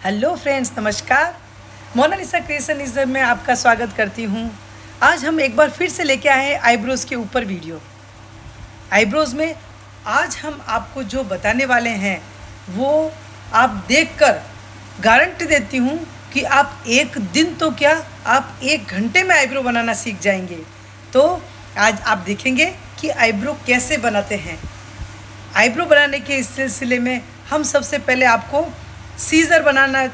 Hello friends, नमस्कार। Mona Lisa creationism में आपका स्वागत करती हूँ। आज हम एक बार फिर से लेके आए हैं आईब्रोज़ के ऊपर वीडियो। आईब्रोज़ में आज हम आपको जो बताने वाले हैं वो आप देखकर गारंटी देती हूँ कि आप एक दिन तो क्या, आप 1 घंटे में आईब्रो बनाना सीख जाएंगे। तो आज आप देखेंगे कि आईब्रो कैसे बनाते हैं। आईब्रो बनाने के इस सिलसिले में हम सबसे पहले आपको सीज़र बनाना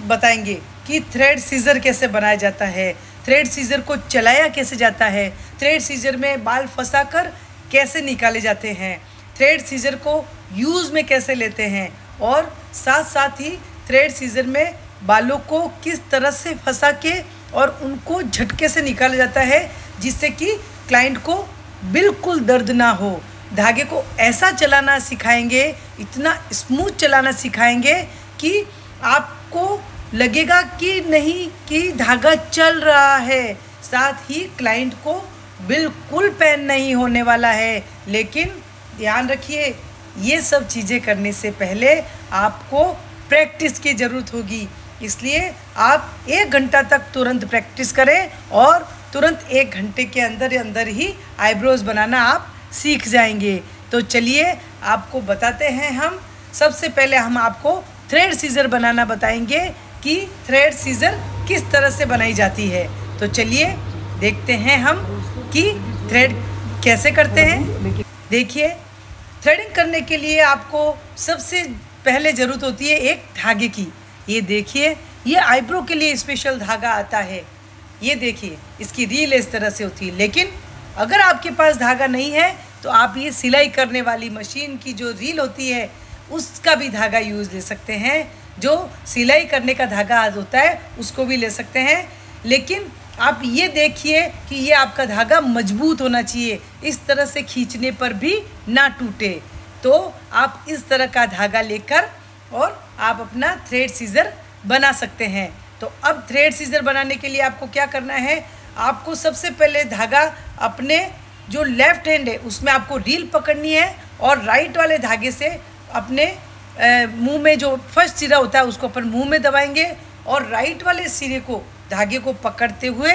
बताएंगे कि थ्रेड सीज़र कैसे बनाया जाता है, थ्रेड सीज़र को चलाया कैसे जाता है, थ्रेड सीज़र में बाल फंसाकर कैसे निकाले जाते हैं, थ्रेड सीज़र को यूज़ में कैसे लेते हैं और साथ साथ ही थ्रेड सीज़र में बालों को किस तरह से फंसा के और उनको झटके से निकाला जाता है जिससे कि क्लाइंट को बिल्कुल दर्द ना हो। धागे को ऐसा चलाना सिखाएंगे, इतना स्मूथ चलाना सिखाएंगे कि आपको लगेगा कि नहीं कि धागा चल रहा है। साथ ही क्लाइंट को बिल्कुल पेन नहीं होने वाला है। लेकिन ध्यान रखिए, ये सब चीज़ें करने से पहले आपको प्रैक्टिस की ज़रूरत होगी। इसलिए आप 1 घंटा तक तुरंत प्रैक्टिस करें और तुरंत 1 घंटे के अंदर ही आईब्रोज़ बनाना आप सीख जाएंगे। तो चलिए आपको बताते हैं। हम सबसे पहले हम आपको थ्रेड सीज़र बनाना बताएंगे कि थ्रेड सीज़र किस तरह से बनाई जाती है। तो चलिए देखते हैं हम कि थ्रेड कैसे करते हैं। देखिए, थ्रेडिंग करने के लिए आपको सबसे पहले ज़रूरत होती है एक धागे की। ये देखिए, ये आईब्रो के लिए स्पेशल धागा आता है। ये देखिए, इसकी रील इस तरह से होती है। लेकिन अगर आपके पास धागा नहीं है तो आप ये सिलाई करने वाली मशीन की जो रील होती है उसका भी धागा यूज़ ले सकते हैं। जो सिलाई करने का धागा होता है उसको भी ले सकते हैं। लेकिन आप ये देखिए कि ये आपका धागा मजबूत होना चाहिए, इस तरह से खींचने पर भी ना टूटे। तो आप इस तरह का धागा लेकर और आप अपना थ्रेड सीज़र बना सकते हैं। तो अब थ्रेड सीज़र बनाने के लिए आपको क्या करना है, आपको सबसे पहले धागा अपने जो लेफ़्ट हैंड है उसमें आपको रील पकड़नी है और राइट वाले धागे से अपने मुंह में जो फर्स्ट सिरा होता है उसको अपन मुंह में दबाएंगे और राइट वाले सिरे को धागे को पकड़ते हुए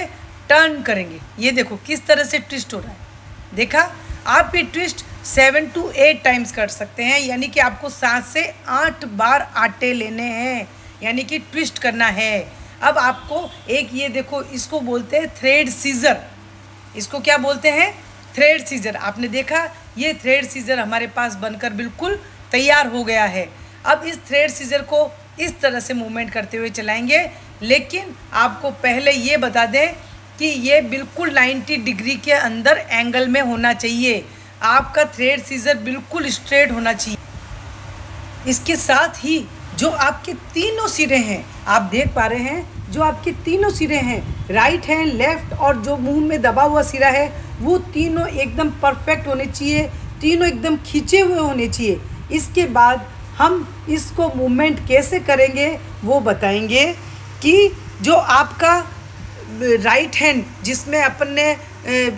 टर्न करेंगे। ये देखो किस तरह से ट्विस्ट हो रहा है। देखा, आप ये ट्विस्ट 7 to 8 टाइम्स कर सकते हैं, यानी कि आपको 7 से 8 बार आटे लेने हैं, यानी कि ट्विस्ट करना है। अब आपको एक ये देखो, इसको बोलते हैं थ्रेड सीज़र। इसको क्या बोलते हैं? Thread scissor. आपने देखा, ये थ्रेड सीज़र हमारे पास बनकर बिल्कुल तैयार हो गया है। अब इस थ्रेड सीज़र को इस तरह से मूवमेंट करते हुए चलाएंगे। लेकिन आपको पहले ये बता दें कि ये बिल्कुल 90 डिग्री के अंदर एंगल में होना चाहिए। आपका थ्रेड सीज़र बिल्कुल स्ट्रेट होना चाहिए। इसके साथ ही जो आपके तीनों सिरे हैं, आप देख पा रहे हैं, जो आपके तीनों सिरे हैं, राइट हैंड, लेफ़्ट और जो मुंह में दबा हुआ सिरा है, वो तीनों एकदम परफेक्ट होने चाहिए, तीनों एकदम खींचे हुए होने चाहिए। इसके बाद हम इसको मूवमेंट कैसे करेंगे वो बताएंगे कि जो आपका राइट हैंड जिसमें अपन ने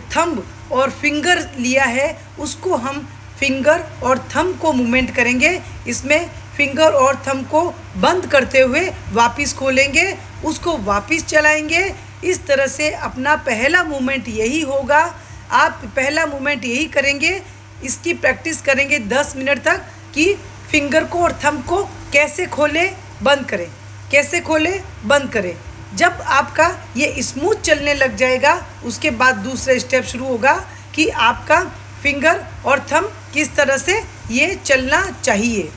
थंब और फिंगर लिया है उसको हम फिंगर और थंब को मूवमेंट करेंगे। इसमें फिंगर और थंब को बंद करते हुए वापस खोलेंगे, उसको वापस चलाएंगे। इस तरह से अपना पहला मूवमेंट यही होगा। आप पहला मूवमेंट यही करेंगे। इसकी प्रैक्टिस करेंगे 10 मिनट तक कि फिंगर को और थंब को कैसे खोले बंद करें, कैसे खोले बंद करें। जब आपका ये स्मूथ चलने लग जाएगा उसके बाद दूसरा स्टेप शुरू होगा कि आपका फिंगर और थंब किस तरह से ये चलना चाहिए।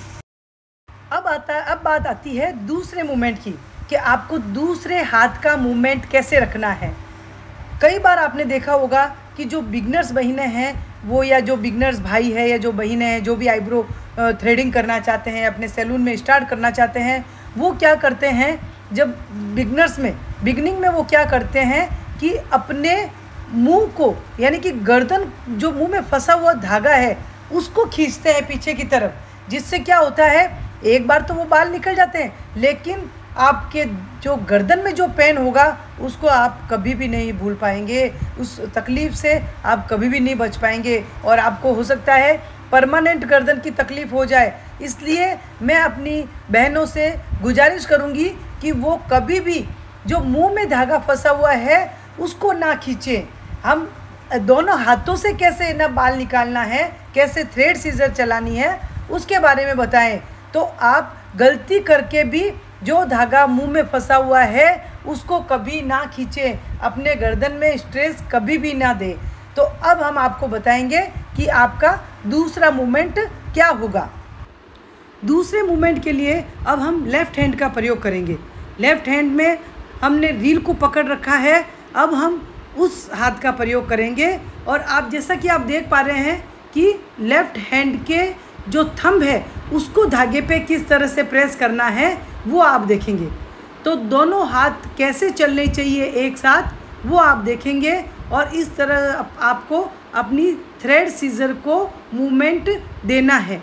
अब बात आती है दूसरे मूवमेंट की कि आपको दूसरे हाथ का मूवमेंट कैसे रखना है। कई बार आपने देखा होगा कि जो बिगनर्स बहनें हैं वो, या जो बिगनर्स भाई है या जो बहनें हैं, जो भी आईब्रो थ्रेडिंग करना चाहते हैं, अपने सैलून में स्टार्ट करना चाहते हैं, वो क्या करते हैं, जब बिगनिंग में वो क्या करते हैं कि अपने मुंह को, यानी कि गर्दन, जो मुंह में फंसा हुआ धागा है उसको खींचते हैं पीछे की तरफ, जिससे क्या होता है, एक बार तो वो बाल निकल जाते हैं, लेकिन आपके जो गर्दन में जो पेन होगा उसको आप कभी भी नहीं भूल पाएंगे। उस तकलीफ़ से आप कभी भी नहीं बच पाएंगे और आपको हो सकता है परमानेंट गर्दन की तकलीफ़ हो जाए। इसलिए मैं अपनी बहनों से गुजारिश करूँगी कि वो कभी भी जो मुंह में धागा फंसा हुआ है उसको ना खींचें। हम दोनों हाथों से कैसे ना बाल निकालना है, कैसे थ्रेड सीजर चलानी है उसके बारे में बताएं। तो आप गलती करके भी जो धागा मुंह में फंसा हुआ है उसको कभी ना खींचें, अपने गर्दन में स्ट्रेस कभी भी ना दें। तो अब हम आपको बताएंगे कि आपका दूसरा मूवमेंट क्या होगा। दूसरे मूवमेंट के लिए अब हम लेफ़्ट हैंड का प्रयोग करेंगे। लेफ़्ट हैंड में हमने रील को पकड़ रखा है, अब हम उस हाथ का प्रयोग करेंगे। और आप जैसा कि आप देख पा रहे हैं कि लेफ़्ट हैंड के जो थंब है उसको धागे पे किस तरह से प्रेस करना है वो आप देखेंगे। तो दोनों हाथ कैसे चलने चाहिए एक साथ वो आप देखेंगे। और इस तरह आपको अपनी थ्रेड सीजर को मूवमेंट देना है।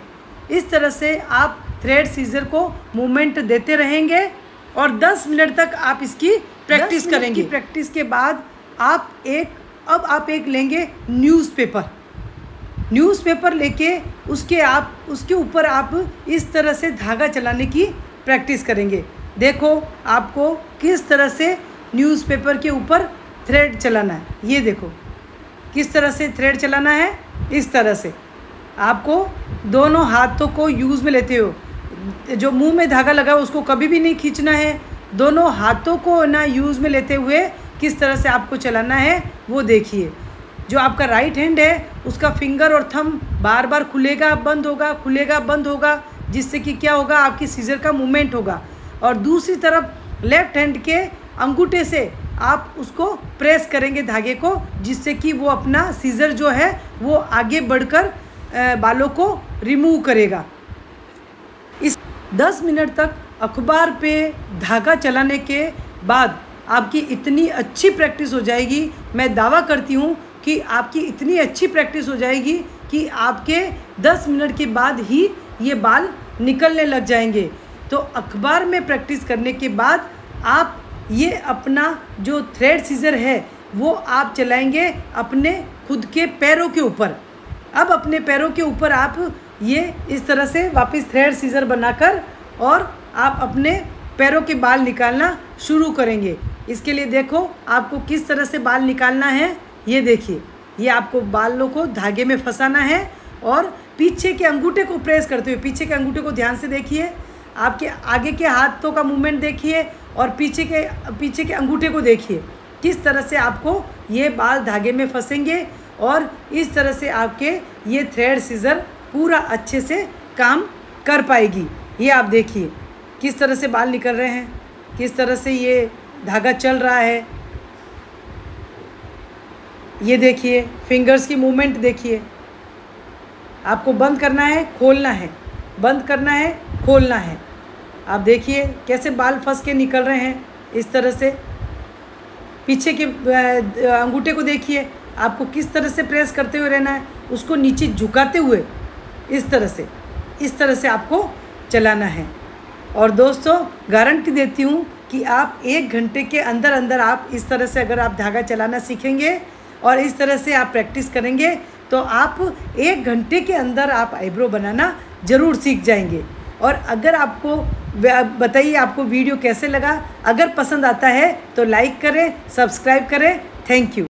इस तरह से आप थ्रेड सीजर को मूवमेंट देते रहेंगे और 10 मिनट तक आप इसकी प्रैक्टिस करेंगे। प्रैक्टिस के बाद आप एक लेंगे न्यूज़पेपर लेके उसके ऊपर आप इस तरह से धागा चलाने की प्रैक्टिस करेंगे। देखो आपको किस तरह से न्यूज़पेपर के ऊपर थ्रेड चलाना है, ये देखो किस तरह से थ्रेड चलाना है। इस तरह से आपको दोनों हाथों को यूज़ में लेते हो, जो मुंह में धागा लगा उसको कभी भी नहीं खींचना है। दोनों हाथों को ना यूज़ में लेते हुए किस तरह से आपको चलाना है वो देखिए। जो आपका राइट हैंड है उसका फिंगर और थंब बार बार खुलेगा बंद होगा, जिससे कि क्या होगा, आपकी सीजर का मूवमेंट होगा। और दूसरी तरफ लेफ़्ट हैंड के अंगूठे से आप उसको प्रेस करेंगे धागे को, जिससे कि वो अपना सीजर जो है वो आगे बढ़कर बालों को रिमूव करेगा। इस 10 मिनट तक अखबार पे धागा चलाने के बाद आपकी इतनी अच्छी प्रैक्टिस हो जाएगी, मैं दावा करती हूँ कि आपकी इतनी अच्छी प्रैक्टिस हो जाएगी कि आपके 10 मिनट के बाद ही ये बाल निकलने लग जाएंगे। तो अखबार में प्रैक्टिस करने के बाद आप ये अपना जो थ्रेड सीजर है वो आप चलाएंगे अपने खुद के पैरों के ऊपर। अब अपने पैरों के ऊपर आप ये इस तरह से वापस थ्रेड सीजर बनाकर और आप अपने पैरों के बाल निकालना शुरू करेंगे। इसके लिए देखो आपको किस तरह से बाल निकालना है, ये देखिए। ये आपको बालों को धागे में फंसाना है और पीछे के अंगूठे को प्रेस करते हुए, पीछे के अंगूठे को ध्यान से देखिए, आपके आगे के हाथों का मूवमेंट देखिए और पीछे के अंगूठे को देखिए। किस तरह से आपको ये बाल धागे में फंसेंगे और इस तरह से आपके ये थ्रेड सीजर पूरा अच्छे से काम कर पाएगी। ये आप देखिए किस तरह से बाल निकल रहे हैं, किस तरह से ये धागा चल रहा है। ये देखिए फिंगर्स की मूवमेंट देखिए। आपको बंद करना है, खोलना है, बंद करना है, खोलना है। आप देखिए कैसे बाल फंस के निकल रहे हैं इस तरह से। पीछे के अंगूठे को देखिए, आपको किस तरह से प्रेस करते हुए रहना है, उसको नीचे झुकाते हुए इस तरह से आपको चलाना है। और दोस्तों गारंटी देती हूँ कि आप 1 घंटे के अंदर अंदर आप इस तरह से अगर आप धागा चलाना सीखेंगे और इस तरह से आप प्रैक्टिस करेंगे तो आप 1 घंटे के अंदर आप आईब्रो बनाना ज़रूर सीख जाएंगे। और अगर आपको बताइए आपको वीडियो कैसे लगा, अगर पसंद आता है तो लाइक करें, सब्सक्राइब करें। Thank you.